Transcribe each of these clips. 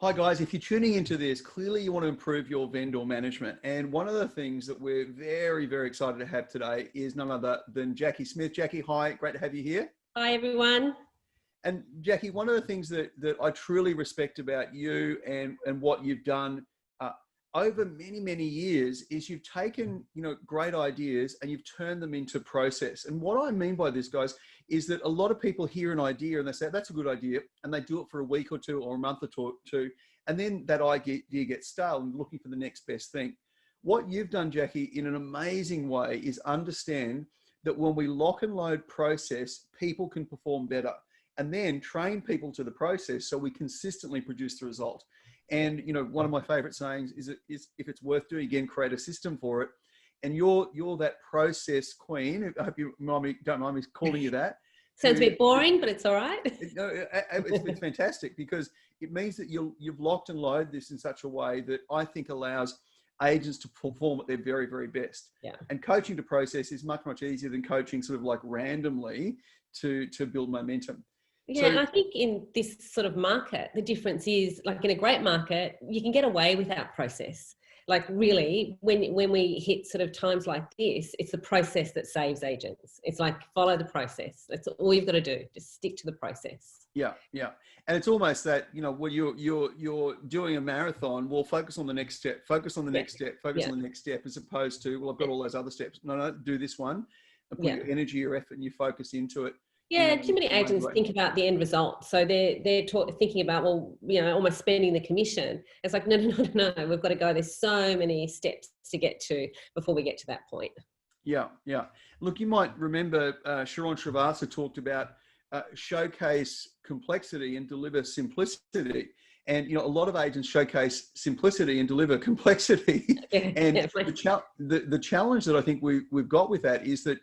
Hi guys, if you're tuning into this, clearly you want to improve your vendor management. And one of the things that we're very, very excited to have today is none other than Jackie Smith. Jackie, hi, great to have you here. Hi everyone. And Jackie, one of the things that I truly respect about you and what you've done over many, many years is you've taken, great ideas and you've turned them into process. And what I mean by this, guys, is that a lot of people hear an idea and they say, that's a good idea. And they do it for a week or two or a month or two. And then that idea gets stale and looking for the next best thing. What you've done, Jackie, in an amazing way is understand that when we lock and load process, people can perform better, and then train people to the process so we consistently produce the result. And one of my favorite sayings is if it's worth doing, again, create a system for it. And you're that process queen. I hope you don't mind me calling you that. Sounds a bit boring, but it's all right. It's fantastic because it means that you've locked and loaded this in such a way that I think allows agents to perform at their very, very best. Yeah. And coaching to process is much, much easier than coaching sort of like randomly to build momentum. Yeah, and I think in this sort of market, the difference is, like, in a great market, you can get away without process. Like, really, when we hit sort of times like this, it's the process that saves agents. It's like, follow the process. That's all you've got to do. Just stick to the process. Yeah, yeah. And it's almost that, when you're doing a marathon, well, focus on the next step, focus on the next step, focus on the next step, as opposed to, well, I've got all those other steps. No, do this one and put your energy, your effort and your focus into it. Yeah, too many agents think about the end result. So they're thinking about, well, almost spending the commission. It's like, no, we've got to go. There's so many steps to get to before we get to that point. Yeah, yeah. Look, you might remember Sharon Srivatsa talked about showcase complexity and deliver simplicity. And, a lot of agents showcase simplicity and deliver complexity. And the challenge that I think we've got with that is that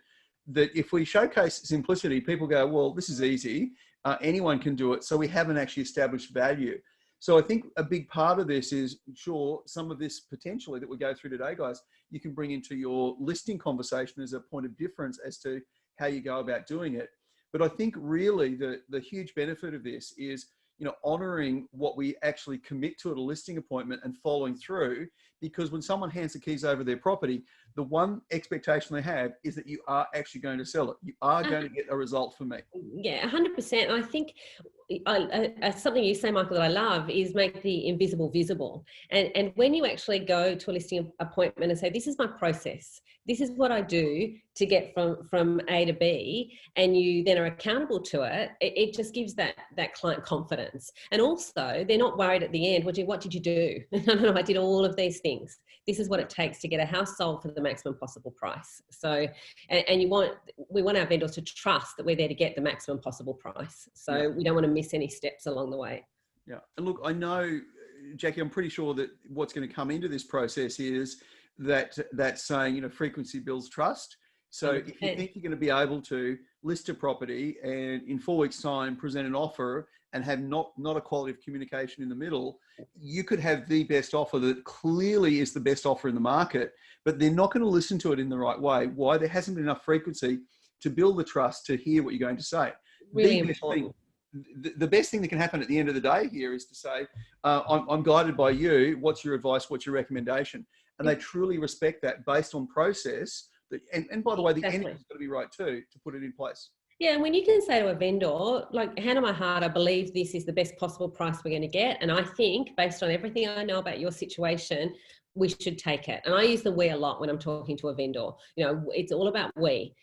if we showcase simplicity, people go, well, this is easy. Anyone can do it. So we haven't actually established value. So I think a big part of this is, sure, some of this potentially that we go through today, guys, you can bring into your listing conversation as a point of difference as to how you go about doing it. But I think really the huge benefit of this is, honoring what we actually commit to at a listing appointment and following through, because when someone hands the keys over their property, the one expectation they have is that you are actually going to sell it. You are going to get a result for me. Yeah, 100%. I think something you say, Michael, that I love is make the invisible visible. And when you actually go to a listing appointment and say, this is my process, this is what I do to get from A to B, and you then are accountable to it, it just gives that client confidence. And also, they're not worried at the end, what did you do? No, I did all of these things. This is what it takes to get a house sold for the maximum possible price. So, and we want our vendors to trust that we're there to get the maximum possible price. So we don't want to miss any steps along the way. Yeah. And look, I know, Jackie, I'm pretty sure that what's going to come into this process is that saying, frequency builds trust. So if you think you're going to be able to list a property and in 4 weeks' time present an offer and have not a quality of communication in the middle, you could have the best offer that clearly is the best offer in the market, but they're not going to listen to it in the right way. Why? There hasn't been enough frequency to build the trust to hear what you're going to say. Really important. The best thing that can happen at the end of the day here is to say, I'm guided by you. What's your advice? What's your recommendation? And they truly respect that based on process. And by the way, the energy's got to be right too, to put it in place. Yeah, and when you can say to a vendor, like, hand on my heart, I believe this is the best possible price we're going to get. And I think, based on everything I know about your situation, we should take it. And I use the we a lot when I'm talking to a vendor. It's all about we.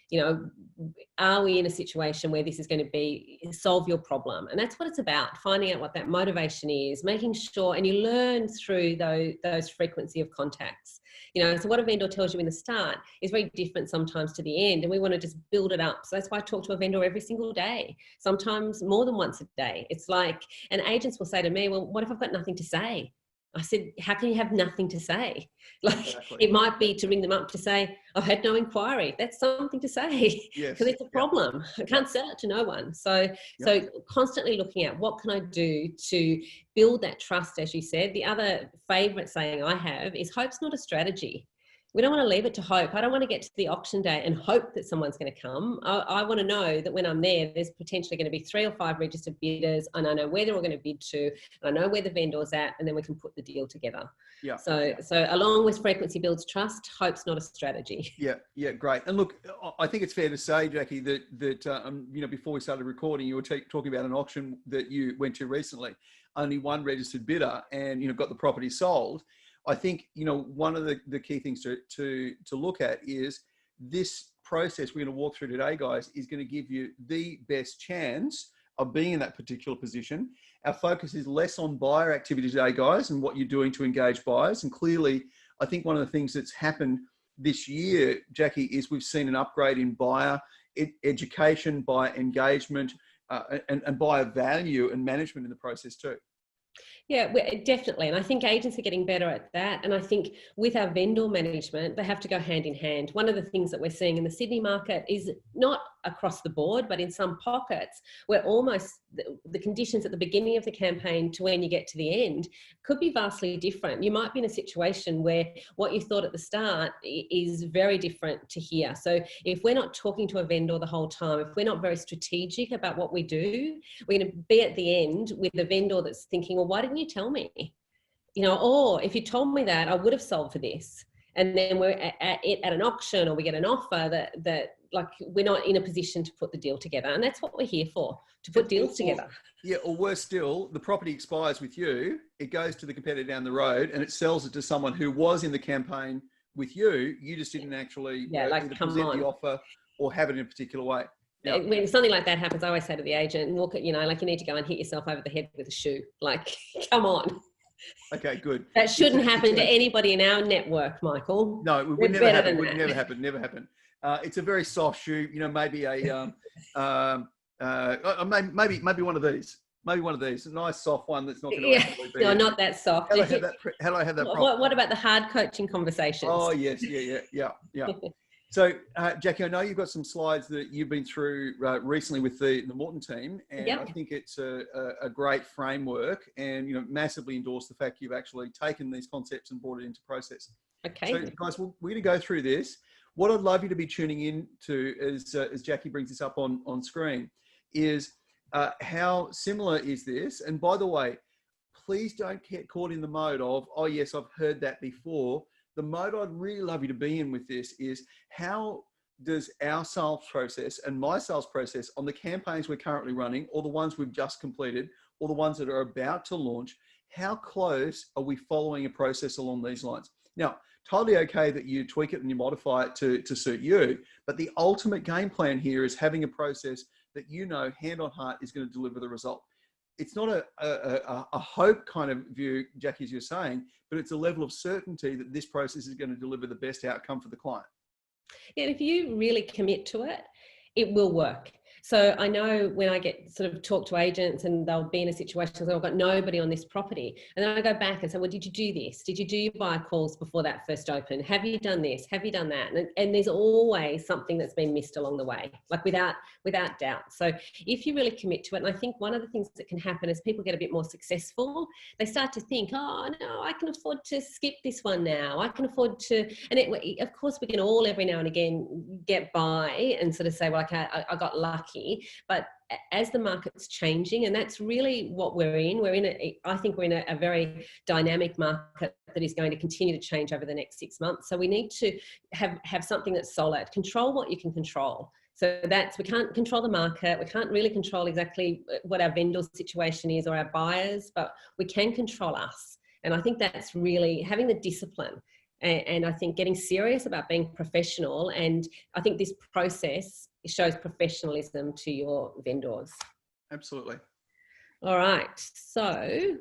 Are we in a situation where this is going to solve your problem? And that's what it's about, finding out what that motivation is, making sure, and you learn through those frequency of contacts. So what a vendor tells you in the start is very different sometimes to the end, and we want to just build it up. So that's why I talk to a vendor every single day, sometimes more than once a day. It's like, and agents will say to me, well, what if I've got nothing to say? I said, how can you have nothing to say? Like, exactly. It might be to ring them up to say, I've had no inquiry. That's something to say, because it's a problem. I can't sell it to no one. So constantly looking at what can I do to build that trust, as you said. The other favorite saying I have is hope's not a strategy. We don't want to leave it to hope. I don't want to get to the auction day and hope that someone's going to come. I want to know that when I'm there, there's potentially going to be 3 or 5 registered bidders, and I know where they're all going to bid to, and I know where the vendor's at, and then we can put the deal together. Yeah. So along with frequency builds trust, hope's not a strategy. Yeah, great. And look, I think it's fair to say, Jackie, that before we started recording, you were talking about an auction that you went to recently. Only one registered bidder, and got the property sold. I think one of the key things to look at is this process we're going to walk through today, guys, is going to give you the best chance of being in that particular position. Our focus is less on buyer activity today, guys, and what you're doing to engage buyers. And clearly, I think one of the things that's happened this year, Jackie, is we've seen an upgrade in buyer education, buyer engagement, and buyer value and management in the process too. Yeah, definitely. And I think agents are getting better at that. And I think with our vendor management, they have to go hand in hand. One of the things that we're seeing in the Sydney market is not across the board, but in some pockets where almost the conditions at the beginning of the campaign to when you get to the end could be vastly different. You might be in a situation where what you thought at the start is very different to here. So if we're not talking to a vendor the whole time, if we're not very strategic about what we do, we're going to be at the end with a vendor that's thinking, well, why didn't you tell me? Or if you told me that, I would have sold for this. And then we're at an auction, or we get an offer that like we're not in a position to put the deal together. And that's what we're here for, to put deals together. Yeah, or worse still, the property expires with you, it goes to the competitor down the road, and it sells it to someone who was in the campaign with you. You just didn't actually either present the offer or have it in a particular way. Yeah. When something like that happens, I always say to the agent, look at, like you need to go and hit yourself over the head with a shoe. Like, come on. Okay, good. That shouldn't happen to anybody in our network, Michael. No, it would never happen. Never happen. It's a very soft shoe. Maybe a maybe one of these. Maybe one of these. A nice soft one that's not going to actually be. No, not that soft. How do I have that? What about the hard coaching conversations? Oh yes, yeah. So, Jackie, I know you've got some slides that you've been through recently with the Morton team, and I think it's a great framework, and massively endorse the fact you've actually taken these concepts and brought it into process. Okay. So, guys, we're going to go through this. What I'd love you to be tuning in to, as Jackie brings this up on screen, is how similar is this? And by the way, please don't get caught in the mode of, oh yes, I've heard that before. The mode I'd really love you to be in with this is, how does our sales process and my sales process on the campaigns we're currently running, or the ones we've just completed, or the ones that are about to launch, how close are we following a process along these lines? Now, totally okay that you tweak it and you modify it to suit you, but the ultimate game plan here is having a process that hand on heart is going to deliver the result. It's not a hope kind of view, Jackie, as you're saying, but it's a level of certainty that this process is going to deliver the best outcome for the client. Yeah, if you really commit to it, it will work. So I know when I get sort of talk to agents and they'll be in a situation where I've got nobody on this property, and then I go back and say, well, did you do this? Did you do your buyer calls before that first open? Have you done this? Have you done that? And there's always something that's been missed along the way, like without doubt. So if you really commit to it, and I think one of the things that can happen as people get a bit more successful, they start to think, oh no, I can afford to skip this one now. I can afford to, and of course we can all every now and again get by and sort of say, well, okay, I got lucky. But as the market's changing, and that's really what we're in, I think we're in a very dynamic market that is going to continue to change over the next 6 months. So we need to have something that's solid. Control what you can control. So we can't control the market. We can't really control exactly what our vendor situation is or our buyers, but we can control us. And I think that's really having the discipline. And I think getting serious about being professional. And I think this process shows professionalism to your vendors. Absolutely. All right. So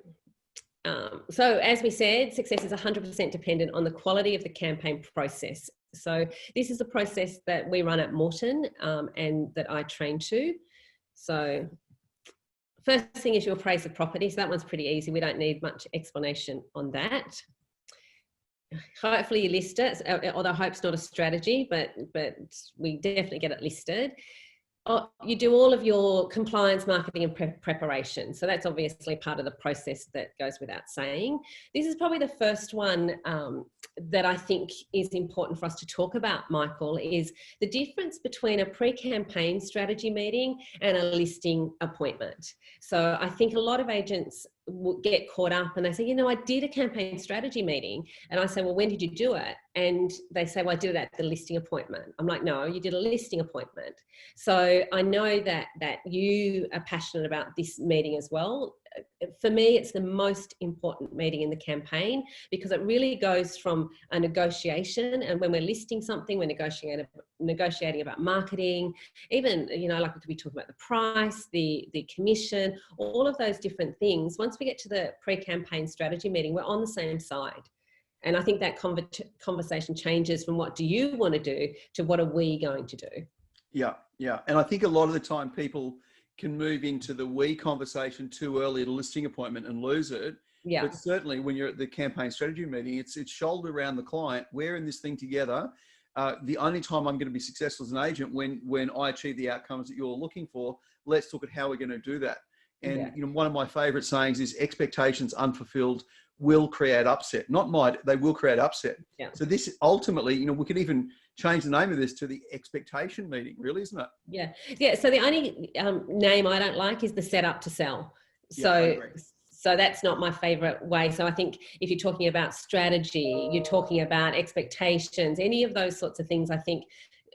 as we said, success is 100% dependent on the quality of the campaign process. So this is a process that we run at Morton and that I train to. So first thing is you appraise the property. So that one's pretty easy. We don't need much explanation on that. Hopefully you list it, although hope's not a strategy, but we definitely get it listed. You do all of your compliance, marketing and preparation. So that's obviously part of the process that goes without saying. This is probably the first one that I think is important for us to talk about, Michael, is the difference between a pre-campaign strategy meeting and a listing appointment. So I think a lot of agents will get caught up and they say, you know, I did a campaign strategy meeting. And I say, well, when did you do it? And they say, well, I did it at the listing appointment. I'm like, no, you did a listing appointment. So I know that you are passionate about this meeting as well. For me, it's the most important meeting in the campaign because it really goes from a negotiation, and when we're listing something, we're negotiating about marketing, even, you know, like we could be talking about the price, the commission, all of those different things. Once we get to the pre-campaign strategy meeting, we're on the same side. And I think that conversation changes from what do you want to do to what are we going to do? Yeah, yeah. And I think a lot of the time people can move into the we conversation too early at a listing appointment and lose it. Yeah. But certainly when you're at the campaign strategy meeting, it's shoulder around the client. We're in this thing together. The only time I'm going to be successful as an agent when I achieve the outcomes that you're looking for. Let's look at how we're going to do that. And Yeah. you know, one of my favorite sayings is expectations unfulfilled will create upset. Not might, they will create upset. Yeah. So this ultimately, you know, we could even change the name of this to the expectation meeting, really, isn't it? Yeah. Yeah. So the only name I don't like is the set up to sell. So, so that's not my favorite way. So I think if you're talking about strategy, you're talking about expectations, any of those sorts of things, I think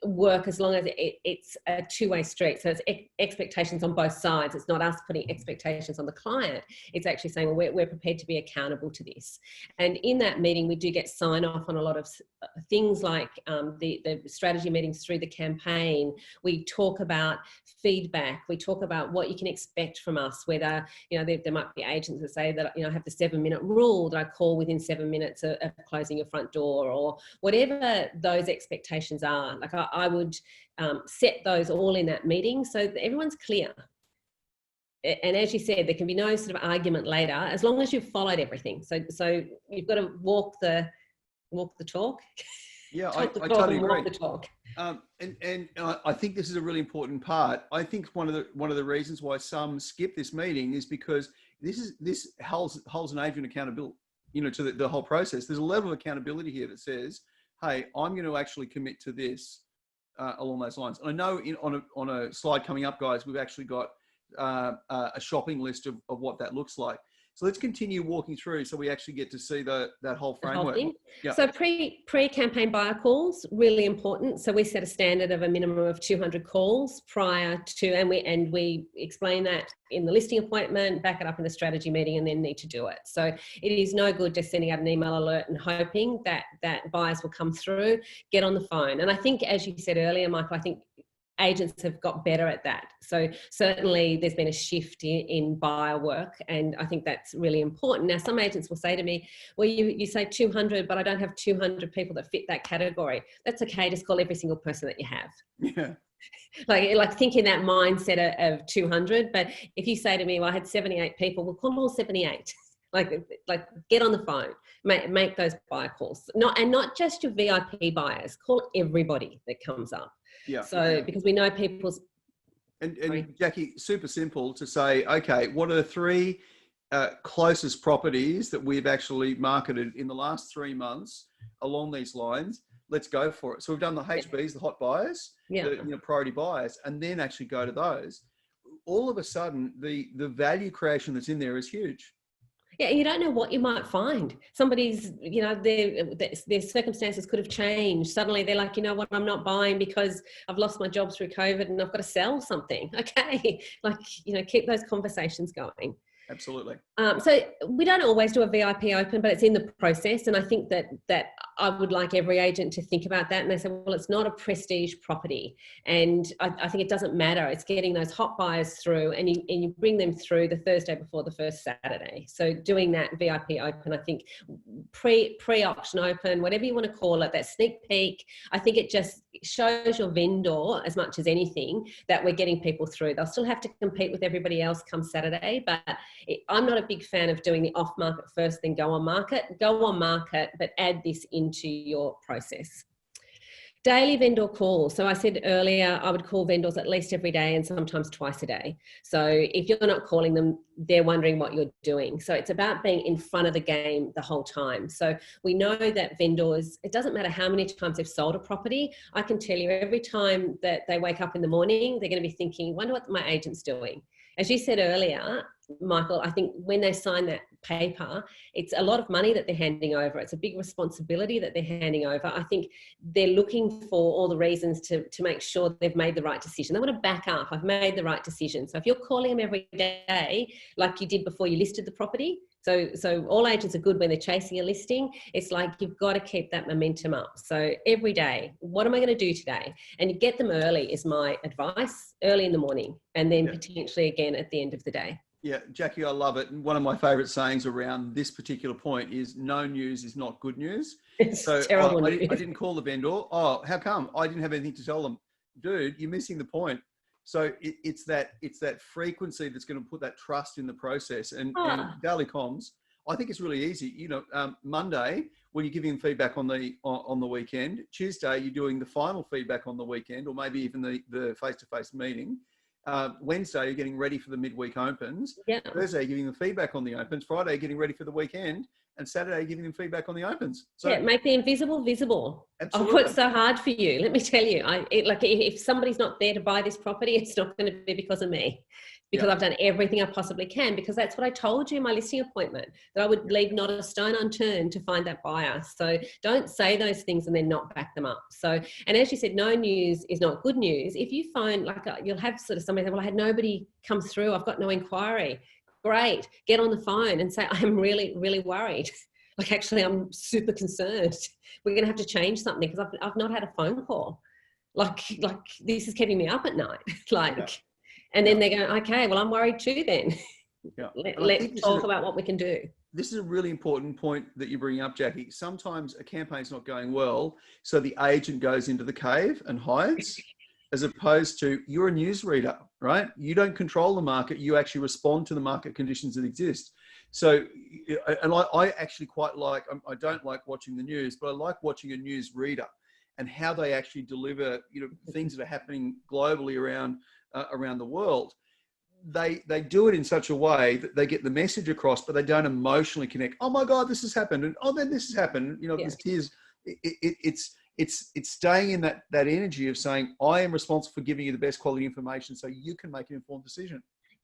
work as long as it's a two-way street. So it's expectations on both sides. It's not us putting expectations on the client. It's actually saying, well, we're prepared to be accountable to this. And in that meeting, we do get sign off on a lot of things like the strategy meetings through the campaign. We talk about feedback. We talk about what you can expect from us, whether, you know, there might be agents that say that, you know, I have the 7-minute rule that I call within 7 minutes of closing your front door, or whatever those expectations are. Like I would set those all in that meeting so that everyone's clear. And as you said, there can be no sort of argument later, as long as you've followed everything. So you've got to walk the talk. Yeah, I totally agree. Walk the talk. And I think this is a really important part. I think one of the reasons why some skip this meeting is because this holds an agent accountable, you know, to the whole process. There's a level of accountability here that says, hey, I'm going to actually commit to this along those lines. And I know on a slide coming up, guys, we've actually got a shopping list of what that looks like. So let's continue walking through so we actually get to see that whole framework. Yeah. So pre-campaign buyer calls, really important. So we set a standard of a minimum of 200 calls prior to, and we explain that in the listing appointment, back it up in the strategy meeting, and then need to do it. So it is no good just sending out an email alert and hoping that buyers will come through. Get on the phone. And I think, as you said earlier, Michael, I think agents have got better at that. So certainly there's been a shift in buyer work, and I think that's really important. Now, some agents will say to me, well, you say 200, but I don't have 200 people that fit that category. That's okay, just call every single person that you have. Yeah. Like think in that mindset of 200, but if you say to me, well, I had 78 people, we'll call all 78. Like get on the phone, make those buyer calls. Not just your VIP buyers, call everybody that comes up. Yeah. So because we know people's. And Jackie, super simple to say, okay, what are the 3 closest properties that we've actually marketed in the last 3 months along these lines? Let's go for it. So we've done the HBs, the hot buyers, the priority buyers, and then actually go to those. All of a sudden, the value creation that's in there is huge. Yeah, you don't know what you might find. Somebody's, you know, their circumstances could have changed. Suddenly they're like, you know what, I'm not buying because I've lost my job through COVID and I've got to sell something. Okay, like, you know, keep those conversations going. Absolutely. So we don't always do a VIP open, but it's in the process. And I think that I would like every agent to think about that. And they say, well, it's not a prestige property. And I think it doesn't matter. It's getting those hot buyers through, and you bring them through the Thursday before the first Saturday. So doing that VIP open, I think pre-auction open, whatever you want to call it, that sneak peek, I think it just shows your vendor as much as anything that we're getting people through. They'll still have to compete with everybody else come Saturday, but I'm not a big fan of doing the off market first, then go on market, but add this into your process. Daily vendor calls. So I said earlier, I would call vendors at least every day and sometimes twice a day. So if you're not calling them, they're wondering what you're doing. So it's about being in front of the game the whole time. So we know that vendors, it doesn't matter how many times they've sold a property. I can tell you every time that they wake up in the morning, they're going to be thinking, wonder what my agent's doing. As you said earlier, Michael, I think when they sign that paper, it's a lot of money that they're handing over. It's a big responsibility that they're handing over. I think they're looking for all the reasons to make sure they've made the right decision. They want to back up, I've made the right decision. So if you're calling them every day, like you did before you listed the property, so all agents are good when they're chasing a listing. It's like you've got to keep that momentum up. So every day, what am I going to do today? And you get them early is my advice, early in the morning, and then potentially again at the end of the day. Yeah, Jackie, I love it. And one of my favourite sayings around this particular point is no news is not good news. It's terrible news. I didn't call the vendor. Oh, how come? I didn't have anything to tell them. Dude, you're missing the point. So it's that frequency that's going to put that trust in the process. And daily comms, I think it's really easy. You know, Monday, when you're giving feedback on the weekend, Tuesday, you're doing the final feedback on the weekend, or maybe even the face-to-face meeting. Wednesday, you're getting ready for the midweek opens. Yeah. Thursday, giving them feedback on the opens. Friday, getting ready for the weekend. And Saturday, giving them feedback on the opens. So, make the invisible visible. Absolutely. I've worked so hard for you. Let me tell you, if somebody's not there to buy this property, it's not going to be because of me. Because I've done everything I possibly can, because that's what I told you in my listing appointment, that I would leave not a stone unturned to find that buyer. So don't say those things and then not back them up. So, and as you said, no news is not good news. If you phone, you'll have sort of somebody say, well, I had nobody come through. I've got no inquiry. Great. Get on the phone and say, I'm really, really worried. Actually, I'm super concerned. We're going to have to change something because I've not had a phone call. Like this is keeping me up at night. And then they go, okay, well, I'm worried too then. Let's talk about what we can do. This is a really important point that you're bringing up, Jackie. Sometimes a campaign's not going well, so the agent goes into the cave and hides, as opposed to you're a newsreader, right? You don't control the market. You actually respond to the market conditions that exist. So, and I actually quite like, I don't like watching the news, but I like watching a news reader and how they actually deliver, things that are happening globally around the world. They do it in such a way that they get the message across, but they don't emotionally connect. Oh my God, this has happened, and oh, then this has happened. There's tears. It's staying in that energy of saying, I am responsible for giving you the best quality information so you can make an informed decision.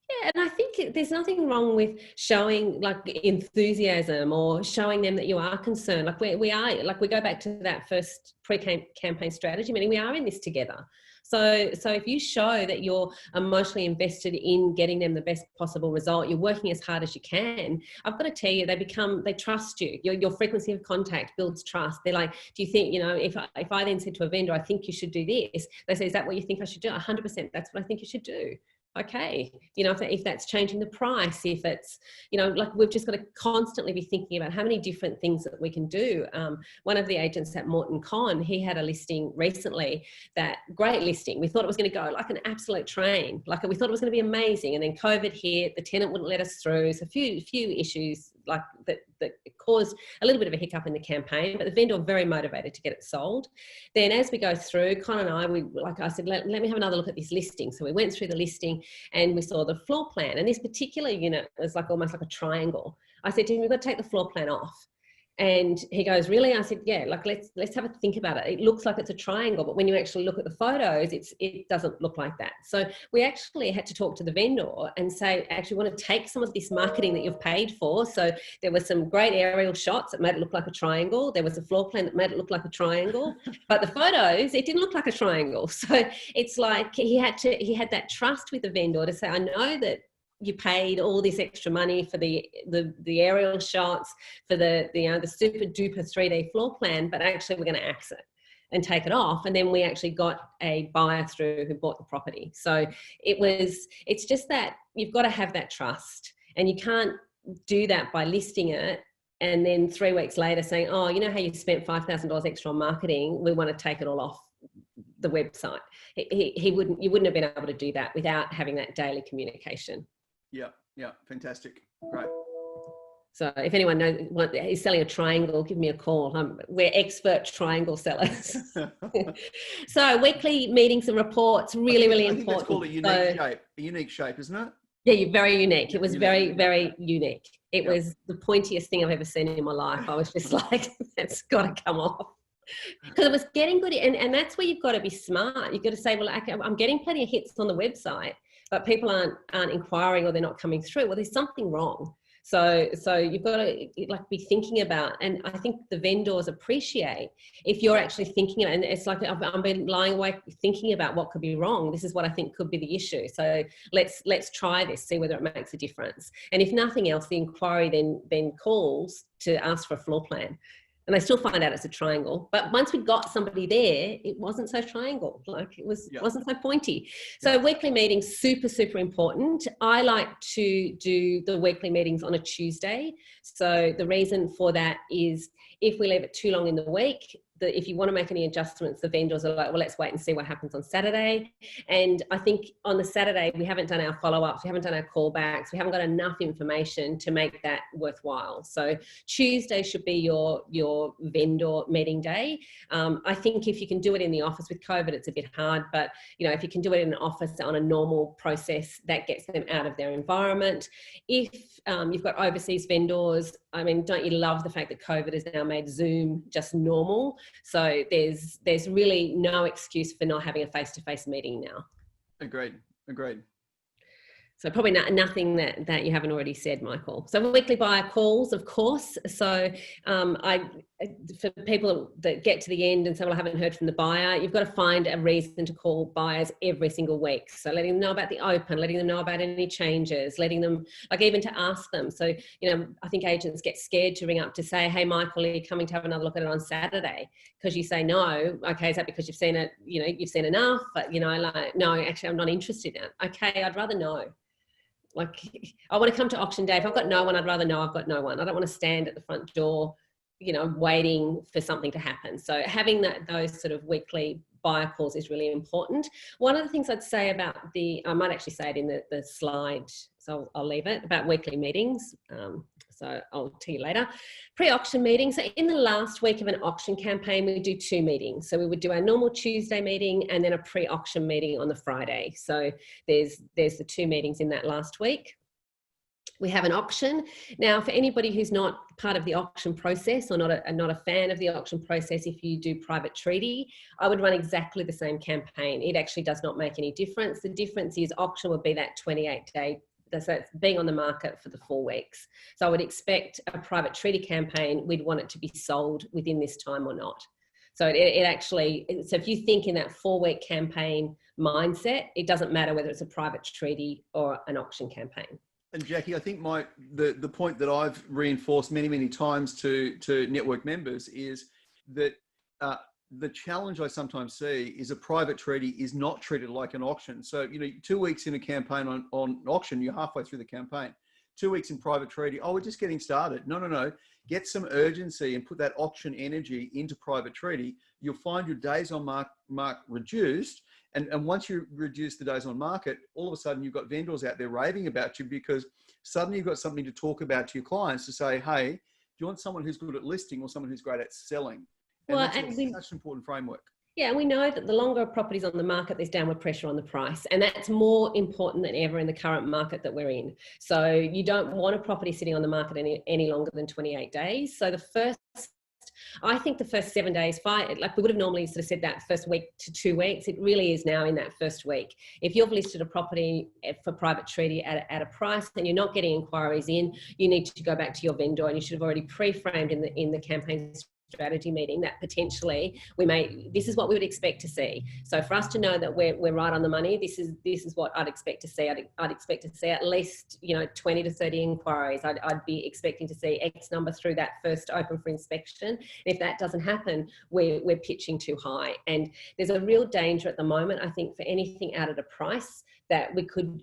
Yeah, and I think there's nothing wrong with showing enthusiasm or showing them that you are concerned. We go back to that first pre-campaign strategy meeting. We are in this together. So if you show that you're emotionally invested in getting them the best possible result, you're working as hard as you can, I've got to tell you, they trust you. Your frequency of contact builds trust. They're like, do you think, if I then said to a vendor, I think you should do this, they say, is that what you think I should do? 100%, that's what I think you should do. Okay, if that's changing the price, if it's, we've just got to constantly be thinking about how many different things that we can do. One of the agents at Morton Con, he had a listing recently, that great listing. We thought it was going to go like an absolute train. We thought it was going to be amazing. And then COVID hit, the tenant wouldn't let us through. So a few issues that caused a little bit of a hiccup in the campaign, but the vendor very motivated to get it sold. Then as we go through, Con and I said, let me have another look at this listing. So we went through the listing and we saw the floor plan, and this particular unit was almost like a triangle. I said to him, we've got to take the floor plan off. And he goes, really? I said, yeah, let's have a think about it. It looks like it's a triangle, but when you actually look at the photos, it doesn't look like that. So we actually had to talk to the vendor and say, actually want to take some of this marketing that you've paid for. So there were some great aerial shots that made it look like a triangle. There was a floor plan that made it look like a triangle, but the photos, it didn't look like a triangle. So it's like he had that trust with the vendor to say, I know that you paid all this extra money for the aerial shots, for the super duper 3D floor plan, but actually we're going to axe it and take it off. And then we actually got a buyer through who bought the property. So it's just that you've got to have that trust, and you can't do that by listing it and then 3 weeks later saying, oh, you know how you spent $5,000 extra on marketing, we want to take it all off the website. You wouldn't have been able to do that without having that daily communication. Yeah, fantastic. Great. So if anyone is selling a triangle, give me a call. We're expert triangle sellers. So weekly meetings and reports, really, really important. I think that's called a unique shape, isn't it? Yeah, you're very unique. It was unique. very, very unique. It was the pointiest thing I've ever seen in my life. I was just like, that's got to come off. Because it was getting good. And that's where you've got to be smart. You've got to say, well, I'm getting plenty of hits on the website, but people aren't inquiring or they're not coming through. Well, there's something wrong. So you've got to be thinking about, and I think the vendors appreciate if you're actually thinking about, and it's like I've been lying awake thinking about what could be wrong. This is what I think could be the issue. So let's try this, see whether it makes a difference. And if nothing else, the inquiry then calls to ask for a floor plan. And they still find out it's a triangle. But once we got somebody there, it wasn't so triangle. Like it wasn't so pointy. So weekly meetings, super, super important. I like to do the weekly meetings on a Tuesday. So the reason for that is if we leave it too long in the week, if you want to make any adjustments, the vendors are like, well, let's wait and see what happens on Saturday. And I think on the Saturday, we haven't done our follow-ups, we haven't done our callbacks, we haven't got enough information to make that worthwhile. So Tuesday should be your vendor meeting day. I think if you can do it in the office, with COVID, it's a bit hard, but if you can do it in an office on a normal process, that gets them out of their environment. If you've got overseas vendors, I mean, don't you love the fact that COVID has now made Zoom just normal? So there's really no excuse for not having a face-to-face meeting now. Agreed. So probably nothing that you haven't already said, Michael. So weekly buyer calls, of course. So for people that get to the end and say, well, I haven't heard from the buyer, you've got to find a reason to call buyers every single week. So letting them know about the open, letting them know about any changes, letting them, even to ask them. So, I think agents get scared to ring up to say, hey, Michael, are you coming to have another look at it on Saturday? Because you say no. Okay, is that because you've seen it, you've seen enough? But, no, actually, I'm not interested in it. Okay, I'd rather know. I want to come to auction day. If I've got no one, I'd rather know I've got no one. I don't want to stand at the front door, waiting for something to happen. So having those sort of weekly buyer calls is really important. One of the things I'd say about I might actually say it in the slide, so I'll leave it, about weekly meetings. So I'll tell you later. Pre-auction meetings. So in the last week of an auction campaign, we do 2 meetings. So we would do our normal Tuesday meeting and then a pre-auction meeting on the Friday. So there's the 2 meetings in that last week. We have an auction. Now, for anybody who's not part of the auction process or not a fan of the auction process, if you do private treaty, I would run exactly the same campaign. It actually does not make any difference. The difference is auction would be that 28-day, so it's being on the market for the 4 weeks. So I would expect a private treaty campaign, we'd want it to be sold within this time or not. So so if you think in that 4-week campaign mindset, it doesn't matter whether it's a private treaty or an auction campaign. And Jackie, I think the point that I've reinforced many, many times to network members is that the challenge I sometimes see is a private treaty is not treated like an auction. So, 2 weeks in a campaign on auction, you're halfway through the campaign. 2 weeks in private treaty, we're just getting started. No. Get some urgency and put that auction energy into private treaty. You'll find your days on mark reduced. And once you reduce the days on market, all of a sudden you've got vendors out there raving about you because suddenly you've got something to talk about to your clients to say, hey, do you want someone who's good at listing or someone who's great at selling? And that's such an important framework. Yeah, and we know that the longer a property's on the market, there's downward pressure on the price. And that's more important than ever in the current market that we're in. So you don't want a property sitting on the market any longer than 28 days. So I think the first 7 days, we would have normally sort of said that first week to 2 weeks. It really is now in that first week. If you've listed a property for private treaty at a price and you're not getting inquiries in, you need to go back to your vendor and you should have already pre-framed in the campaign strategy meeting that potentially this is what we would expect to see. So for us to know that we're right on the money, this is what I'd expect to see. I'd expect to see at least 20 to 30 inquiries. I'd be expecting to see X number through that first open for inspection. And if that doesn't happen, we're pitching too high. And there's a real danger at the moment, I think, for anything out at a price that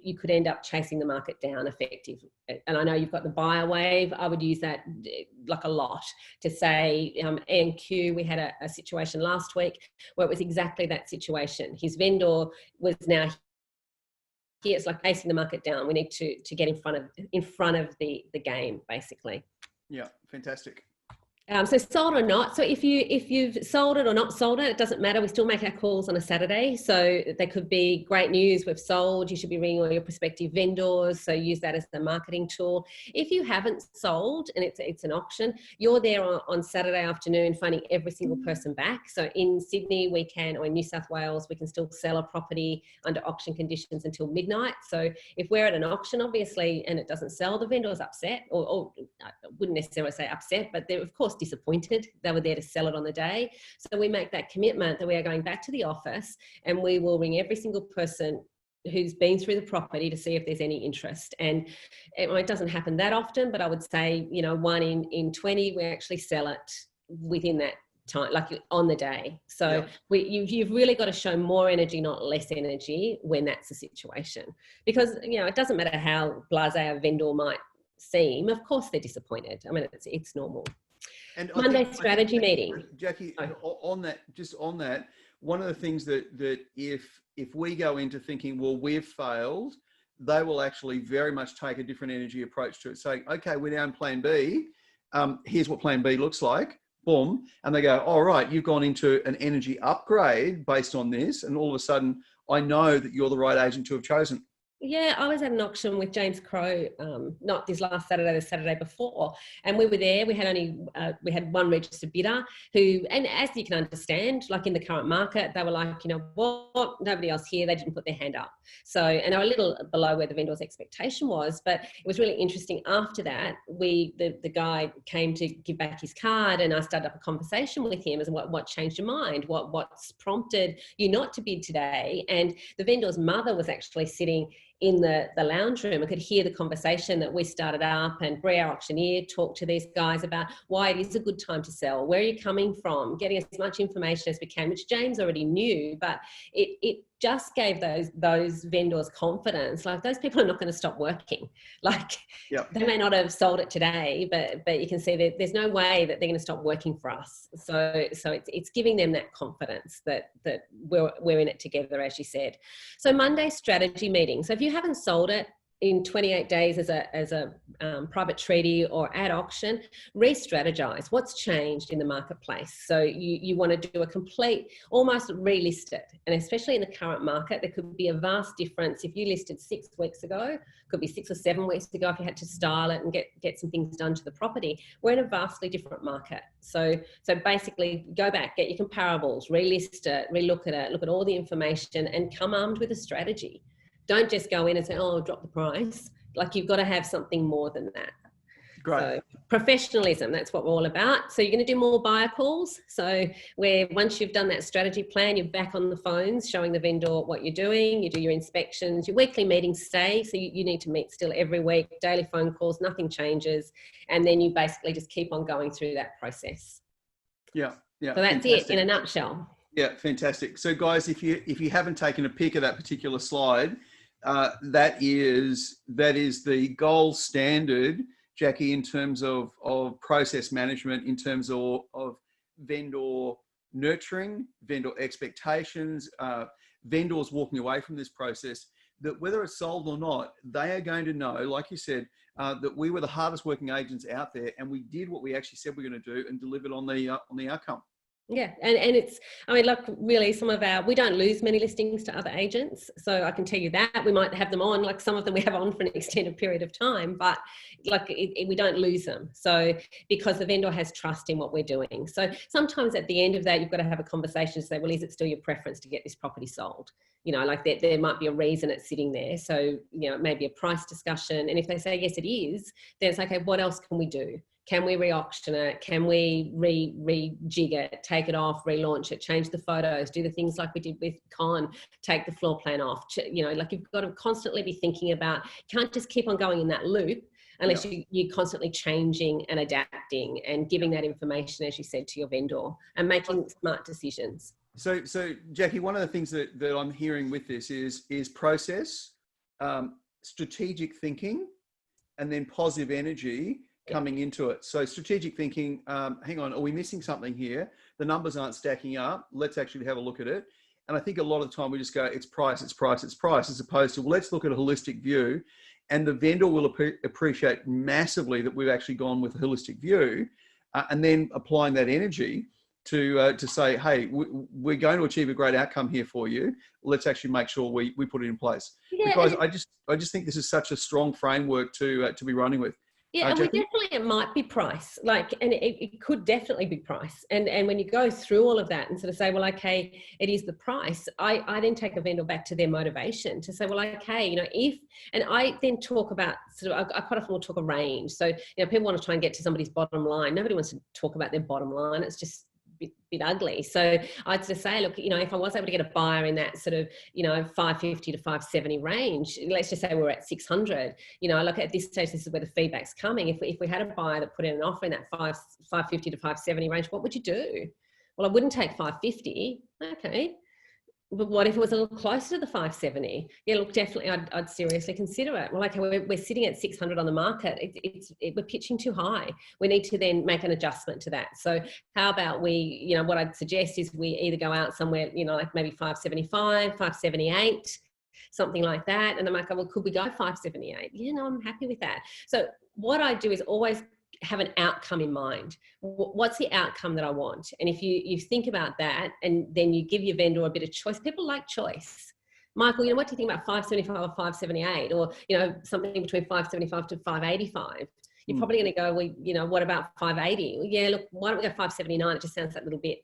you could end up chasing the market down effectively. And I know you've got the buyer wave. I would use that like a lot to say, NQ, we had a situation last week where it was exactly that situation. His vendor was now here. It's like chasing the market down. We need to get in front of the game, basically. Yeah, fantastic. So sold or not. So if you've sold it or not sold it, it doesn't matter. We still make our calls on a Saturday. So they could be great news. We've sold. You should be ringing all your prospective vendors. So use that as the marketing tool. If you haven't sold and it's an auction, you're there on Saturday afternoon phoning every single person back. So in Sydney, we can, or in New South Wales, we can still sell a property under auction conditions until midnight. So if we're at an auction, obviously, and it doesn't sell, the vendor's upset, or I wouldn't necessarily say upset, but they're of course disappointed. They were there to sell it on the day. So we make that commitment that we are going back to the office and we will ring every single person who's been through the property to see if there's any interest. And it doesn't happen that often, but I would say, 1 in 20, we actually sell it within that time, like on the day. So you've really got to show more energy, not less energy, when that's the situation. Because, it doesn't matter how blasé a vendor might seem. Of course they're disappointed. I mean, it's normal. And Monday strategy meeting. Jackie, on that, one of the things that if we go into thinking, well, we've failed, they will actually very much take a different energy approach to it, saying, okay, we're now in plan B. Here's what plan B looks like. Boom. And they go, all right, you've gone into an energy upgrade based on this. And all of a sudden, I know that you're the right agent to have chosen. Yeah, I was at an auction with James Crow, not this last Saturday, the Saturday before, and we were there. We had one registered bidder who, and as you can understand, like in the current market, they were like, what, nobody else here. They didn't put their hand up. So, and they were a little below where the vendor's expectation was, but it was really interesting. After that, the guy came to give back his card, and I started up a conversation with him as what changed your mind, what's prompted you not to bid today. And the vendor's mother was actually sitting in the lounge room. I could hear the conversation that we started up, and Brie, our auctioneer, talked to these guys about why it is a good time to sell, where are you coming from, getting as much information as we can, which James already knew, but it just gave those vendors confidence. Like, those people are not going to stop working. Like, they may not have sold it today, but you can see that there's no way that they're going to stop working for us. So it's giving them that confidence that we're in it together, as you said. So Monday strategy meeting. So if you haven't sold it in 28 days as a private treaty or at auction, re-strategize what's changed in the marketplace. So you want to do a complete, almost relist it. And especially in the current market, there could be a vast difference. If you listed 6 weeks ago, could be 6 or 7 weeks ago, if you had to style it and get some things done to the property, we're in a vastly different market. So basically go back, get your comparables, relist it, relook at it, look at all the information, and come armed with a strategy. Don't just go in and say, oh, drop the price. Like, you've got to have something more than that. Great. So professionalism, that's what we're all about. So you're going to do more buyer calls. So where once you've done that strategy plan, you're back on the phones showing the vendor what you're doing. You do your inspections, your weekly meetings stay. So you need to meet still every week, daily phone calls, nothing changes. And then you basically just keep on going through that process. Yeah. So that's fantastic. It in a nutshell. Yeah, fantastic. So guys, if you haven't taken a pic of that particular slide, that is the gold standard, Jackie, in terms of process management, in terms of vendor nurturing, vendor expectations, vendors walking away from this process, that whether it's sold or not, they are going to know, like you said, that we were the hardest working agents out there, and we did what we actually said we we're going to do and delivered on the outcome. Yeah, and it's, I mean, like, really, we don't lose many listings to other agents. So I can tell you that we might have them on, like some of them we have on for an extended period of time, but like we don't lose them. So because the vendor has trust in what we're doing. So sometimes at the end of that, you've got to have a conversation to say, well, is it still your preference to get this property sold? Like there might be a reason it's sitting there. So, it may be a price discussion. And if they say, yes, it is, then it's okay, what else can we do? Can we re-auction it? Can we rejig it, take it off, relaunch it, change the photos, do the things like we did with Con, take the floor plan off? Like, you've got to constantly be thinking about, can't just keep on going in that loop unless you're constantly changing and adapting and giving that information, as you said, to your vendor and making smart decisions. So Jackie, one of the things that I'm hearing with this is process, strategic thinking, and then positive energy coming into it. So strategic thinking, hang on, are we missing something here? The numbers aren't stacking up. Let's actually have a look at it. And I think a lot of the time we just go, it's price, as opposed to, well, let's look at a holistic view. and the vendor will appreciate massively that we've actually gone with a holistic view, and then applying that energy to say, hey, we're going to achieve a great outcome here for you. Let's actually make sure we put it in place. Yeah, because I just think this is such a strong framework to be running with. yeah, and Jacqueline? it might be price, like, and it could definitely be price. And when you go through all of that and sort of say, well, okay, it is the price, I then take a vendor back to their motivation to say, well, okay, you know, and I then talk about I quite often will talk a range. So, you know, people want to try and get to somebody's bottom line. Nobody wants to talk about their bottom line. It's just bit ugly. So I'd just say, look, you know, if I was able to get a buyer in that sort of, you know, 550 to 570 range, let's just say we're at 600, you know, look, at this stage, this is where the feedback's coming. If we had a buyer that put in an offer in that 550 to 570 range, what would you do? Well, I wouldn't take 550. Okay. But what if it was a little closer to the 570? Yeah, look, definitely, I'd seriously consider it. Well, okay, we're sitting at 600 on the market. We're pitching too high. We need to then make an adjustment to that. So how about we, what I'd suggest is we either go out somewhere, like maybe 575, 578, something like that. And I'm like, well, could we go 578? Yeah, no, I'm happy with that. So what I do is always have an outcome in mind. What's the outcome that I want? And if you think about that, and then you give your vendor a bit of choice. People like choice. Michael, what do you think about 575 or 578, or something between 575 to 585? You're probably going to go, well, what about 580? Well, yeah, look, why don't we go 579? It just sounds that little bit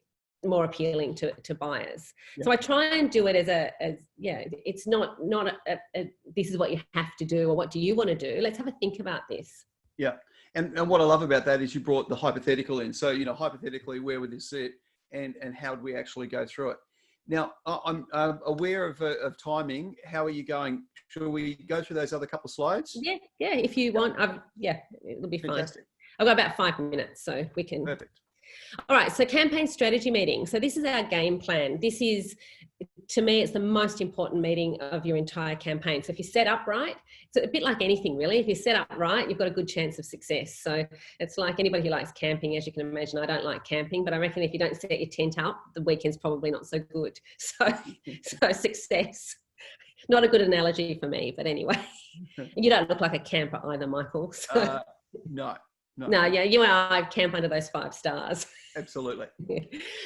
more appealing to buyers. Yeah. So I try and do it as it's not this is what you have to do, or what do you want to do? Let's have a think about this. Yeah. And what I love about that is you brought the hypothetical in. So, hypothetically, where would this sit, and how would we actually go through it? Now, I'm aware of timing. How are you going? Should we go through those other couple of slides? Yeah. If you want, it'll be Fantastic. Fine. I've got about 5 minutes, so we can. Perfect. All right. So campaign strategy meeting. So this is our game plan. This is, to me, it's the most important meeting of your entire campaign. So if you set up right, it's a bit like anything really. If you set up right, you've got a good chance of success. So it's like anybody who likes camping, as you can imagine. I don't like camping, but I reckon if you don't set your tent up, the weekend's probably not so good. So success. Not a good analogy for me, but anyway. You don't look like a camper either, Michael. So. No. Yeah, you and I camp under those 5 stars. Absolutely.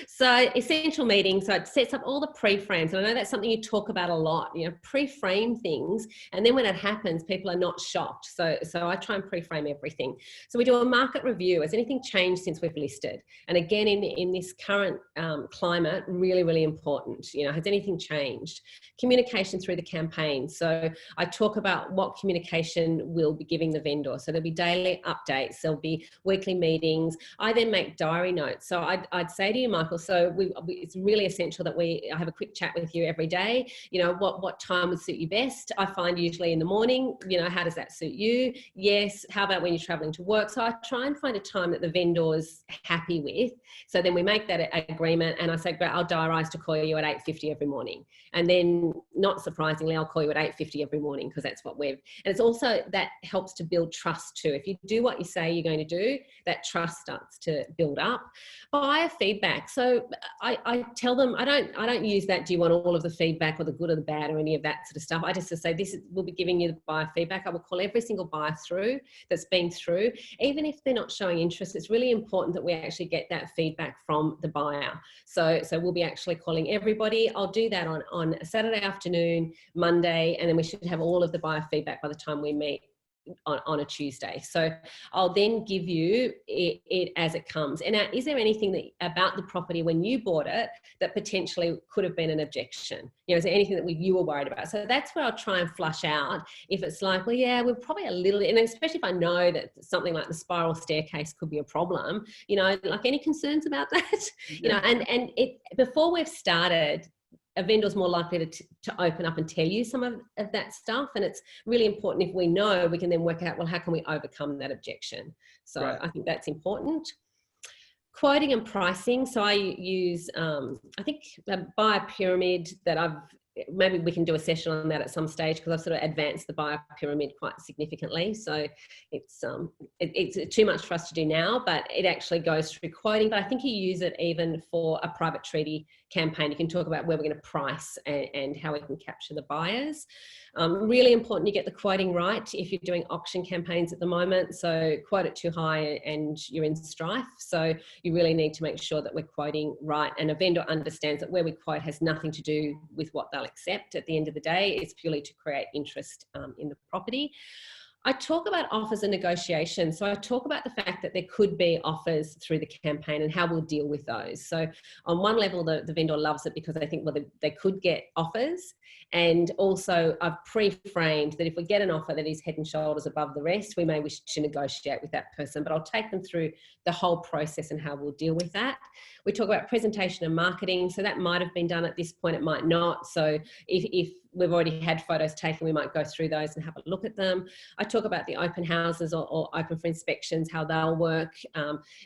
So essential meeting. So it sets up all the pre-frames. And I know that's something you talk about a lot, pre-frame things. And then when it happens, people are not shocked. So I try and pre-frame everything. So we do a market review. Has anything changed since we've listed? And again, in this current climate, really, really important. Has anything changed? Communication through the campaign. So I talk about what communication we'll be giving the vendor. So there'll be daily updates. There'll be weekly meetings. I then make diary notes. So I'd say to you, Michael, so it's really essential that I have a quick chat with you every day. What time would suit you best? I find usually in the morning. How does that suit you? Yes. How about when you're traveling to work? So I try and find a time that the vendor's happy with. So then we make that agreement, and I say, great, I'll diarise to call you at 8:50 every morning. And then, not surprisingly, I'll call you at 8:50 every morning, because that's what and it's also, that helps to build trust too. If you do what you say you're going to do, that trust starts to build up. Buyer feedback. So I tell them, I don't use that, do you want all of the feedback or the good or the bad or any of that sort of stuff. I just say, we'll be giving you the buyer feedback. I will call every single buyer through that's been through. Even if they're not showing interest, it's really important that we actually get that feedback from the buyer. So we'll be actually calling everybody. I'll do that on a Saturday afternoon, Monday, and then we should have all of the buyer feedback by the time we meet on a Tuesday. So I'll then give you it as it comes. And now, is there anything about the property when you bought it that potentially could have been an objection? Is there anything that you were worried about? So that's where I'll try and flush out. If it's like, well, yeah, we're probably a little, and especially if I know that something like the spiral staircase could be a problem, like any concerns about that, Yeah. And before we've started, a vendor's more likely to open up and tell you some of that stuff. And it's really important, if we know, we can then work out, well, how can we overcome that objection? So right. I think that's important. Quoting and pricing. So I use, I think, a buyer pyramid that maybe we can do a session on that at some stage, because I've sort of advanced the buyer pyramid quite significantly. So it's too much for us to do now, but it actually goes through quoting. But I think you use it even for a private treaty campaign, you can talk about where we're going to price and how we can capture the buyers. Really important you get the quoting right if you're doing auction campaigns at the moment. So quote it too high and you're in strife. So you really need to make sure that we're quoting right, and a vendor understands that where we quote has nothing to do with what they'll accept at the end of the day. It's purely to create interest in the property. I talk about offers and negotiations. So I talk about the fact that there could be offers through the campaign and how we'll deal with those. So on one level, the vendor loves it because they think, well, they could get offers. And also I've pre-framed that if we get an offer that is head and shoulders above the rest, we may wish to negotiate with that person, but I'll take them through the whole process and how we'll deal with that. We talk about presentation and marketing. So that might have been done at this point, it might not. So if we've already had photos taken, we might go through those and have a look at them. I talk about the open houses or open for inspections, how they'll work,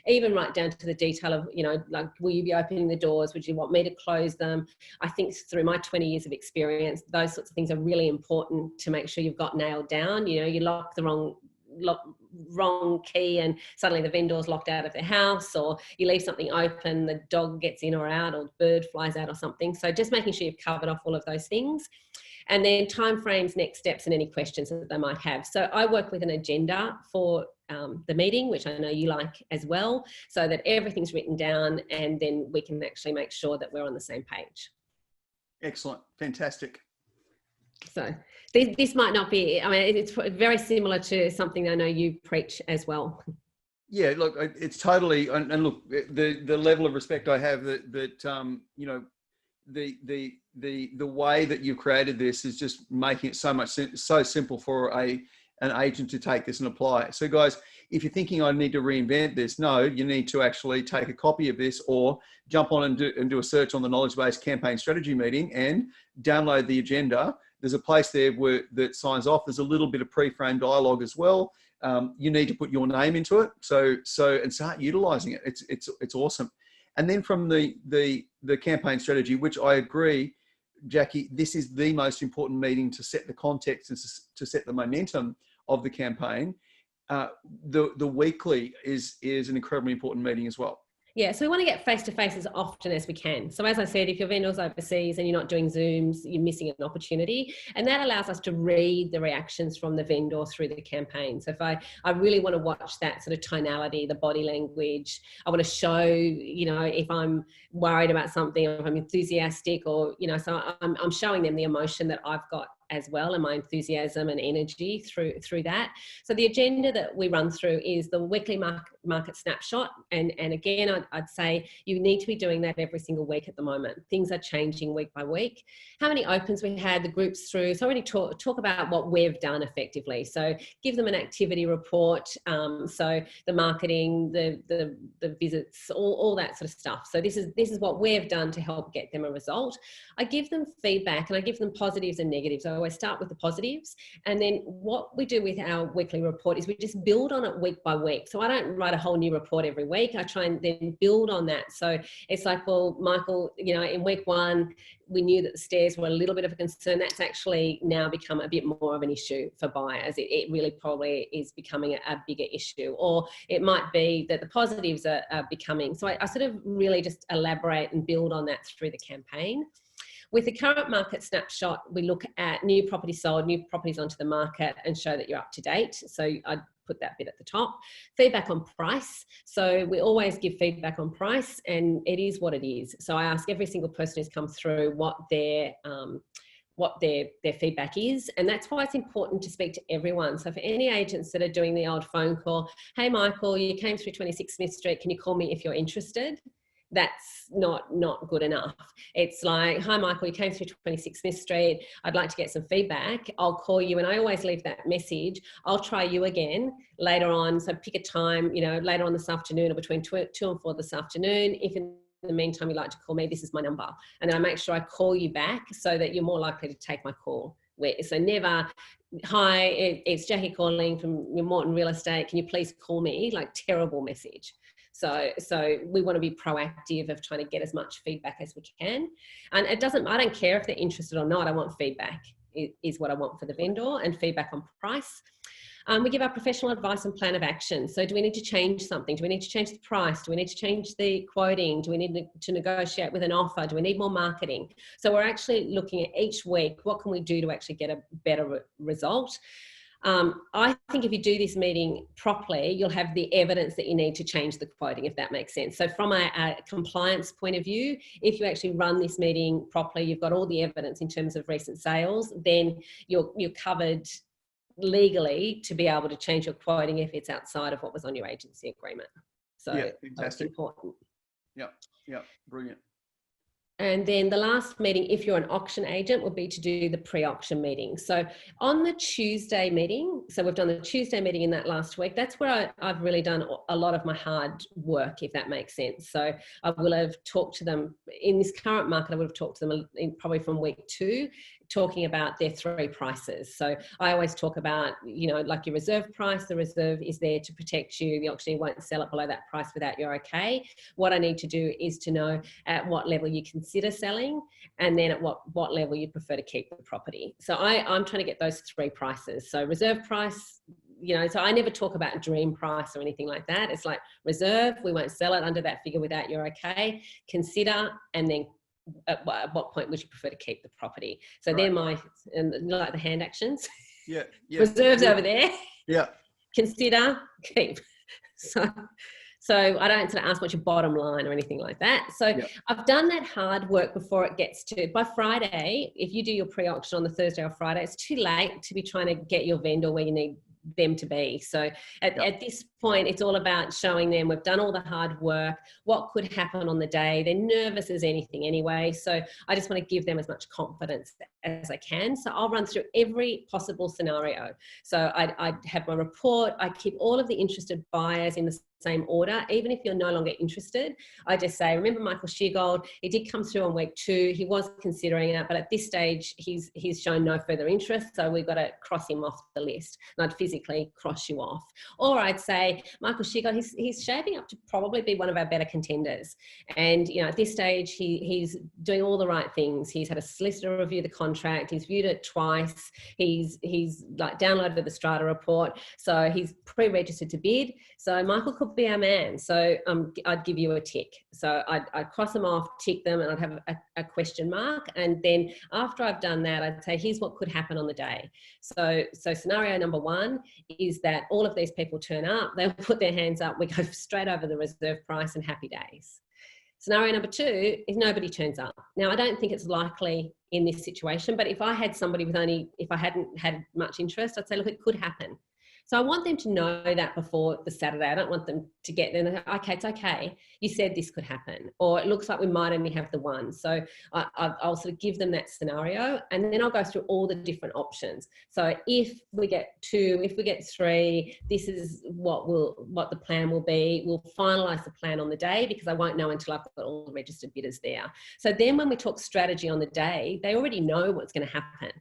even right down to the detail of, you know, like, will you be opening the doors? Would you want me to close them? I think through my 20 years of experience, those sorts of things are really important to make sure you've got nailed down. You know, you lock the wrong key and suddenly the vendor's locked out of their house, or you leave something open, the dog gets in or out, or the bird flies out or something. So just making sure you've covered off all of those things. And then timeframes, next steps, and any questions that they might have. So I work with an agenda for the meeting, which I know you like as well, so that everything's written down and then we can actually make sure that we're on the same page. Excellent. Fantastic. So this might not be, I mean, it's very similar to something I know you preach as well. Yeah, look, it's totally, and look, the level of respect I have that you know, the way that you've created this is just making it so simple for an agent to take this and apply it. So guys, if you're thinking I need to reinvent this, no, you need to actually take a copy of this or jump on and do a search on the knowledge-based campaign strategy meeting and download the agenda. There's a place there that signs off. There's a little bit of pre-framed dialogue as well. You need to put your name into it. So and start utilizing it. It's awesome. And then from the campaign strategy, which I agree, Jackie, this is the most important meeting to set the context and to set the momentum of the campaign. The weekly is an incredibly important meeting as well. Yeah, so we want to get face-to-face as often as we can. So as I said, if your vendor's overseas and you're not doing Zooms, you're missing an opportunity. And that allows us to read the reactions from the vendor through the campaign. So if I really want to watch that sort of tonality, the body language, I want to show, you know, if I'm worried about something, if I'm enthusiastic, or, you know, so I'm showing them the emotion that I've got as well, and my enthusiasm and energy through that. So the agenda that we run through is the weekly market snapshot. And again, I'd say you need to be doing that every single week at the moment. Things are changing week by week. How many opens we had, the groups through. So I already talk about what we've done effectively. So give them an activity report. So the marketing, the visits, all that sort of stuff. So this is what we've done to help get them a result. I give them feedback and I give them positives and negatives. I always start with the positives, and then what we do with our weekly report is we just build on it week by week. So I don't write a whole new report every week. I try and then build on that. So it's like, well, Michael, you know, in week 1 we knew that the stairs were a little bit of a concern. That's actually now become a bit more of an issue for buyers. It really probably is becoming a bigger issue. Or it might be that the positives are becoming. So I sort of really just elaborate and build on that through the campaign. With the current market snapshot, we look at new properties sold, new properties onto the market, and show that you're up to date. So I'd put that bit at the top. Feedback on price. So we always give feedback on price, and it is what it is. So I ask every single person who's come through what their feedback is. And that's why it's important to speak to everyone. So for any agents that are doing the old phone call, hey, Michael, you came through 26 Smith Street. Can you call me if you're interested? That's not good enough. It's like, hi, Michael, you came through 26 Smith Street. I'd like to get some feedback. I'll call you. And I always leave that message. I'll try you again later on. So pick a time, you know, later on this afternoon or between 2 and 4 this afternoon. If in the meantime you'd like to call me, this is my number. And then I make sure I call you back so that you're more likely to take my call. So never, hi, it's Jackie calling from Morton Real Estate. Can you please call me? Like, terrible message. So we want to be proactive of trying to get as much feedback as we can. And I don't care if they're interested or not. I want feedback is what I want for the vendor, and feedback on price. We give our professional advice and plan of action. So do we need to change something? Do we need to change the price? Do we need to change the quoting? Do we need to negotiate with an offer? Do we need more marketing? So we're actually looking at each week, what can we do to actually get a better result? I think if you do this meeting properly, you'll have the evidence that you need to change the quoting, if that makes sense. So from a compliance point of view, if you actually run this meeting properly, you've got all the evidence in terms of recent sales, then you're covered legally to be able to change your quoting if it's outside of what was on your agency agreement. So yeah, that's important. Yeah, brilliant. And then the last meeting, if you're an auction agent, would be to do the pre-auction meeting. So on the Tuesday meeting, so we've done the Tuesday meeting in that last week, that's where I've really done a lot of my hard work, if that makes sense. So I will have talked to them in this current market, I would have talked to them probably from week 2, talking about their 3 prices. So I always talk about, like your reserve price. The reserve is there to protect you. The auctioneer won't sell it below that price without your okay. What I need to do is to know at what level you consider selling, and then at what level you prefer to keep the property. So I'm trying to get those 3 prices. So reserve price, so I never talk about dream price or anything like that. It's like reserve, we won't sell it under that figure without your okay. Consider, and then at what point would you prefer to keep the property? So they're my, and like the hand actions. Yeah. Reserves over there. Yeah. Consider, keep. So I don't sort of ask what's your bottom line or anything like that. So I've done that hard work before it gets to, by Friday, if you do your pre-auction on the Thursday or Friday, it's too late to be trying to get your vendor where you need them to be. So at this point, it's all about showing them we've done all the hard work, what could happen on the day. They're nervous as anything anyway. So I just want to give them as much confidence as I can. So I'll run through every possible scenario. So I have my report. I keep all of the interested buyers in the same order. Even if you're no longer interested, I just say, remember Michael Sheargold, he did come through on week 2. He was considering it, but at this stage, he's shown no further interest. So we've got to cross him off the list. And I'd physically cross you off. Or I'd say, Michael Sheargold, he's shaping up to probably be one of our better contenders. And, at this stage, he's doing all the right things. He's had a solicitor review the contract. He's viewed it twice. He's like downloaded the strata report. So he's pre-registered to bid. So Michael could be our man. So I'd give you a tick. So I'd cross them off, tick them, and I'd have a question mark. And then after I've done that, I'd say, here's what could happen on the day. So scenario number 1 is that all of these people turn up, they'll put their hands up, we go straight over the reserve price and happy days. Scenario number 2 is nobody turns up. Now, I don't think it's likely in this situation, but if I had somebody if I hadn't had much interest, I'd say, look, it could happen. So I want them to know that before the Saturday. I don't want them to get there and say, okay, it's okay. You said this could happen. Or it looks like we might only have the one. So I'll sort of give them that scenario, and then I'll go through all the different options. So if we get 2, if we get 3, this is what the plan will be. We'll finalise the plan on the day, because I won't know until I've got all the registered bidders there. So then when we talk strategy on the day, they already know what's going to happen.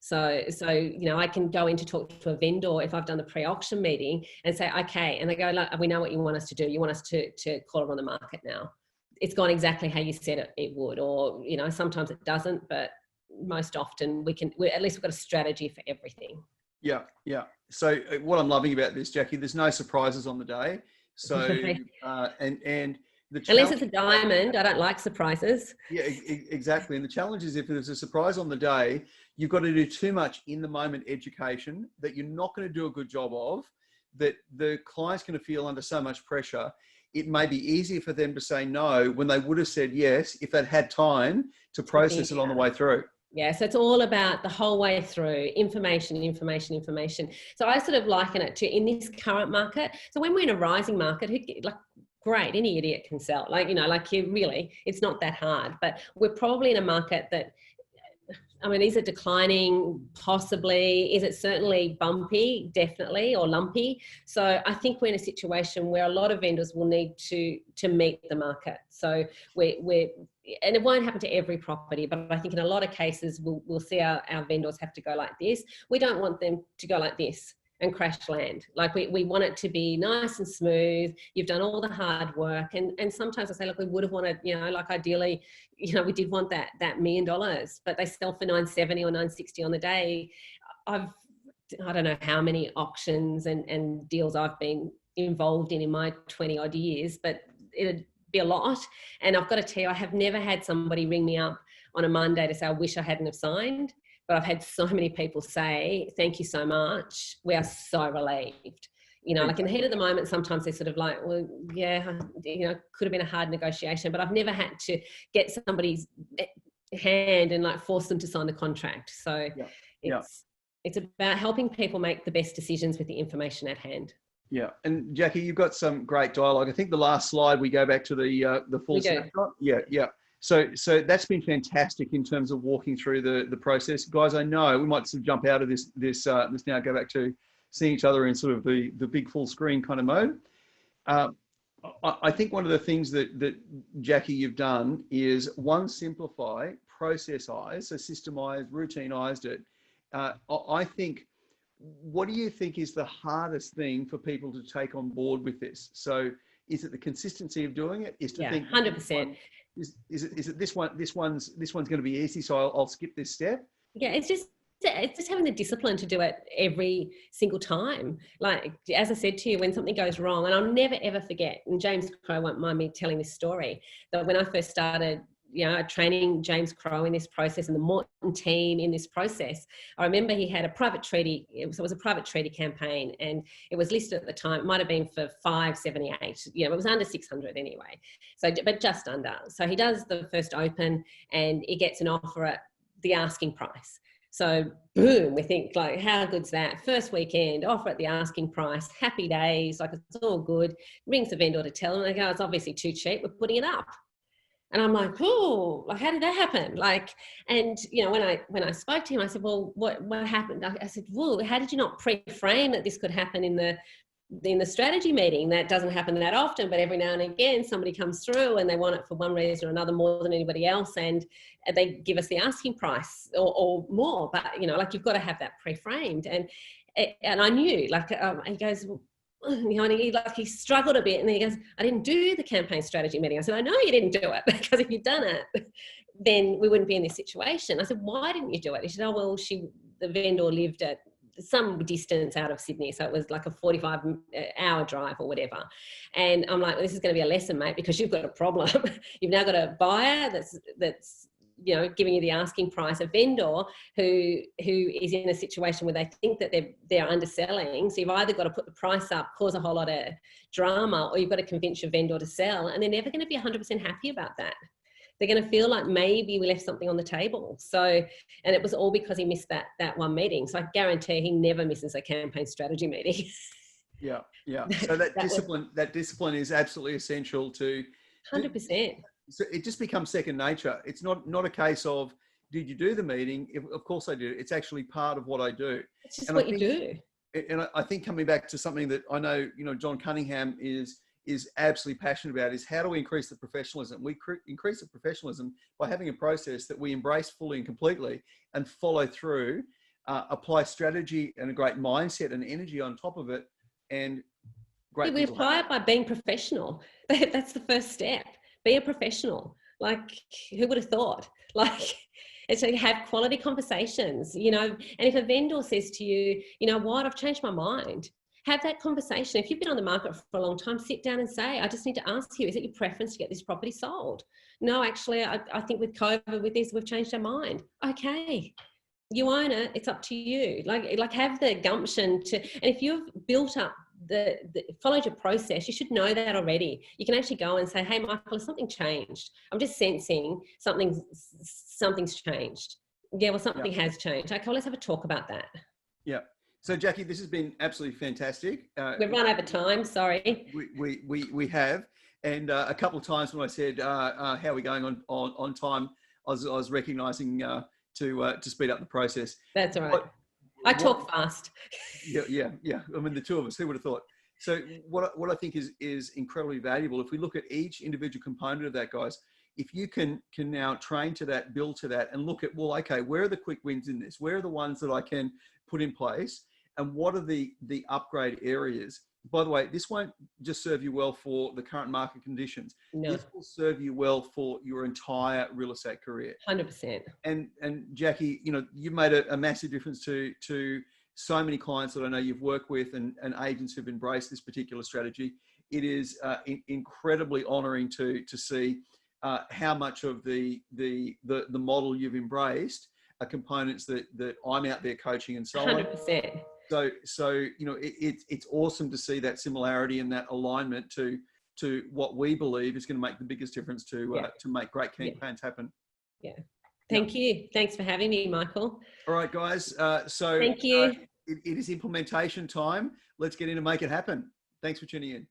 So I can go in to talk to a vendor if I've done the pre-auction meeting and say, okay, and they go, look, we know what you want us to do. You want us to call it on the market now. It's gone exactly how you said it would, or, sometimes it doesn't, but most often at least we've got a strategy for everything. Yeah. So what I'm loving about this, Jackie, there's no surprises on the day. So, and at least it's a diamond. I don't like surprises. Yeah, exactly. And the challenge is, if there's a surprise on the day, you've got to do too much in the moment education that you're not going to do a good job of, that the client's going to feel under so much pressure. It may be easier for them to say no when they would have said yes if they'd had time to process it on the way through. Yeah, so it's all about the whole way through information. So I sort of liken it to, in this current market. So when we're in a rising market, great, any idiot can sell. It's not that hard. But we're probably in a market that, is it declining? Possibly. Is it certainly bumpy? Definitely. Or lumpy. So I think we're in a situation where a lot of vendors will need to meet the market. So and it won't happen to every property, but I think in a lot of cases we'll see our vendors have to go like this. We don't want them to go like this and crash land. Like we want it to be nice and smooth. You've done all the hard work. And sometimes I say, look, we would have wanted, ideally, we did want that $1 million, but they sell for $970 or $960 on the day. I don't know how many auctions and deals I've been involved in my 20 odd years, but it'd be a lot. And I've got to tell you, I have never had somebody ring me up on a Monday to say, I wish I hadn't have signed. But I've had so many people say, thank you so much. We are so relieved. You know, like in the heat of the moment, sometimes they're sort of like, well, yeah, you know, could have been a hard negotiation, but I've never had to get somebody's hand and like force them to sign the contract. So it's about helping people make the best decisions with the information at hand. Yeah, and Jackie, you've got some great dialogue. I think the last slide we go back to the full snapshot. Yeah. So that's been fantastic in terms of walking through the process, guys. I know we might sort of jump out of this now, go back to seeing each other in sort of the big full screen kind of mode. I think one of the things that Jackie you've done is simplify, processize, so systemized, routinized it. I think. What do you think is the hardest thing for people to take on board with this? So is it the consistency of doing it? Is to think 100%. Is it this one's going to be easy, so I'll skip this step? Yeah, it's just having the discipline to do it every single time. Like, as I said to you, when something goes wrong, and I'll never ever forget, and James Crow won't mind me telling this story, that when I first started, you know, training James Crow in this process and the Morton team in this process, I remember he had a private treaty. It was a private treaty campaign, and it was listed at the time. It might have been for 578. You know, it was under 600 anyway. So, but just under. So he does the first open, and he gets an offer at the asking price. So boom, we think like, how good's that? First weekend, offer at the asking price, happy days, like it's all good. Rings the vendor to tell them, they go, it's obviously too cheap, we're putting it up. And I'm like, oh, like, how did that happen? Like, and, you know, when I spoke to him, I said, well, what happened? I said, well, how did you not pre-frame that this could happen in the strategy meeting? That doesn't happen that often, but every now and again, somebody comes through and they want it for one reason or another more than anybody else. And they give us the asking price or more, but, you know, like, you've got to have that pre-framed. And I knew, like, he goes, well, you know, and he struggled a bit, and he goes, I didn't do the campaign strategy meeting. I said, I know you didn't do it, because if you'd done it, then we wouldn't be in this situation. I said, why didn't you do it? He said, oh, well, the vendor lived at some distance out of Sydney, so it was like a 45-hour drive or whatever. And I'm like, well, this is going to be a lesson, mate, because you've got a problem. You've now got a buyer that's you know, giving you the asking price, a vendor who is in a situation where they think that they're underselling. So you've either got to put the price up, cause a whole lot of drama, or you've got to convince your vendor to sell, and they're never going to be 100% happy about that. They're going to feel like maybe we left something on the table. So, and it was all because he missed that one meeting. So I guarantee he never misses a campaign strategy meeting. Yeah. So that discipline is absolutely essential to 100%. So it just becomes second nature. It's not a case of, did you do the meeting? Of course I did. It's actually part of what I do. It's just what you do. And I think coming back to something that I know, you know, John Cunningham is absolutely passionate about, is how do we increase the professionalism? We increase the professionalism by having a process that we embrace fully and completely and follow through, apply strategy and a great mindset and energy on top of it. And great. We apply it by being professional. That's the first step. Be a professional. Like, who would have thought? Like, and so you have quality conversations, you know, and if a vendor says to you, you know what, I've changed my mind, have that conversation. If you've been on the market for a long time, sit down and say, I just need to ask you, is it your preference to get this property sold? No, actually, I think with COVID, with this, we've changed our mind. Okay, you own it. It's up to you. Like have the gumption to, and if you've built up followed your process, you should know that already. You can actually go and say, hey, Michael, has something changed? I'm just sensing something's changed. Yeah, well, something has changed. Okay, well, let's have a talk about that. Yeah. So Jackie, this has been absolutely fantastic. We've run over time, sorry. We have. And a couple of times when I said, how are we going on time, I was recognizing to speed up the process. That's all right. I talk fast. Yeah. I mean, the two of us, who would have thought? So what I think is incredibly valuable, if we look at each individual component of that, guys, if you can now train to that, build to that, and look at, well, okay, where are the quick wins in this? Where are the ones that I can put in place? And what are the upgrade areas? By the way, this won't just serve you well for the current market conditions. No. This will serve you well for your entire real estate career. 100%. And Jackie, you know, you've made a massive difference to so many clients that I know you've worked with and agents who've embraced this particular strategy. It is incredibly honouring to see how much of the model you've embraced are components that I'm out there coaching and so on. 100%. So you know, it's awesome to see that similarity and that alignment to what we believe is going to make the biggest difference to make great campaigns happen. Yeah. Thank you. Thanks for having me, Michael. All right, guys. So thank you. It is implementation time. Let's get in and make it happen. Thanks for tuning in.